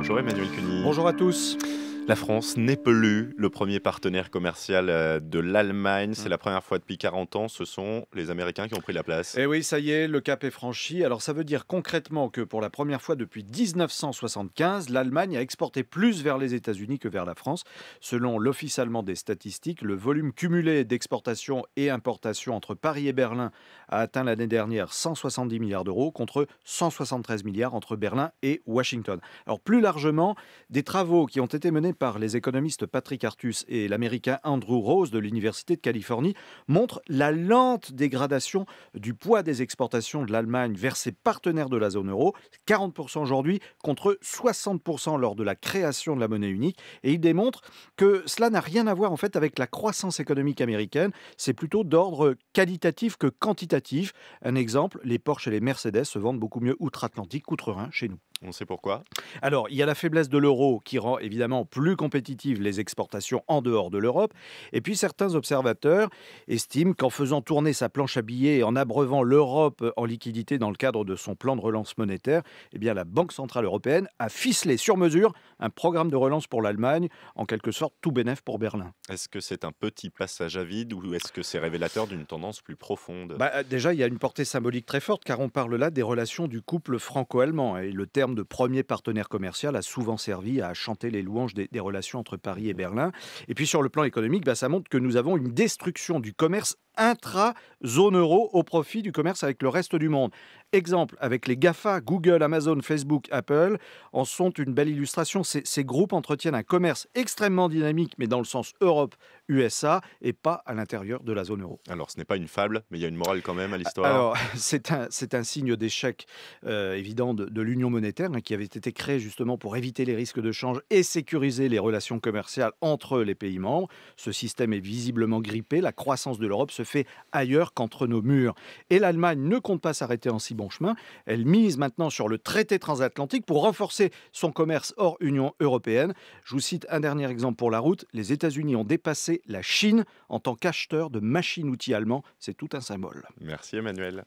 Bonjour Emmanuel Cuny. Bonjour à tous. La France n'est plus le premier partenaire commercial de l'Allemagne. C'est la première fois depuis 40 ans. Ce sont les Américains qui ont pris la place. Et oui, ça y est, le cap est franchi. Alors ça veut dire concrètement que pour la première fois depuis 1975, l'Allemagne a exporté plus vers les États-Unis que vers la France. Selon l'Office allemand des statistiques, le volume cumulé d'exportation et importation entre Paris et Berlin a atteint l'année dernière 170 milliards d'euros contre 173 milliards entre Berlin et Washington. Alors plus largement, des travaux qui ont été menés par les économistes Patrick Artus et l'américain Andrew Rose de l'Université de Californie montrent la lente dégradation du poids des exportations de l'Allemagne vers ses partenaires de la zone euro, 40% aujourd'hui contre 60% lors de la création de la monnaie unique. Et il démontre que cela n'a rien à voir en fait avec la croissance économique américaine, c'est plutôt d'ordre qualitatif que quantitatif. Un exemple, les Porsche et les Mercedes se vendent beaucoup mieux outre-Atlantique qu'outre-Rhin chez nous. On sait pourquoi. Alors, il y a la faiblesse de l'euro qui rend évidemment plus compétitives les exportations en dehors de l'Europe. Et puis, certains observateurs estiment qu'en faisant tourner sa planche à billets et en abreuvant l'Europe en liquidité dans le cadre de son plan de relance monétaire, eh bien, la Banque Centrale Européenne a ficelé sur mesure un programme de relance pour l'Allemagne, en quelque sorte tout bénef pour Berlin. Est-ce que c'est un petit passage à vide ou est-ce que c'est révélateur d'une tendance plus profonde? Déjà, il y a une portée symbolique très forte, car on parle là des relations du couple franco-allemand. Et le terme de premier partenaire commercial a souvent servi à chanter les louanges des relations entre Paris et Berlin. Et puis sur le plan économique, ça montre que nous avons une destruction du commerce intra-zone euro au profit du commerce avec le reste du monde. Exemple, avec les GAFA, Google, Amazon, Facebook, Apple, en sont une belle illustration. Ces groupes entretiennent un commerce extrêmement dynamique, mais dans le sens Europe-USA, et pas à l'intérieur de la zone euro. Alors, ce n'est pas une fable, mais il y a une morale quand même à l'histoire. Alors, c'est un signe d'échec évident de l'union monétaire qui avait été créée justement pour éviter les risques de change et sécuriser les relations commerciales entre les pays membres. Ce système est visiblement grippé. La croissance de l'Europe se fait ailleurs qu'entre nos murs. Et l'Allemagne ne compte pas s'arrêter en si bon chemin. Elle mise maintenant sur le traité transatlantique pour renforcer son commerce hors Union européenne. Je vous cite un dernier exemple pour la route. Les États-Unis ont dépassé la Chine en tant qu'acheteur de machines-outils allemands. C'est tout un symbole. Merci Emmanuel.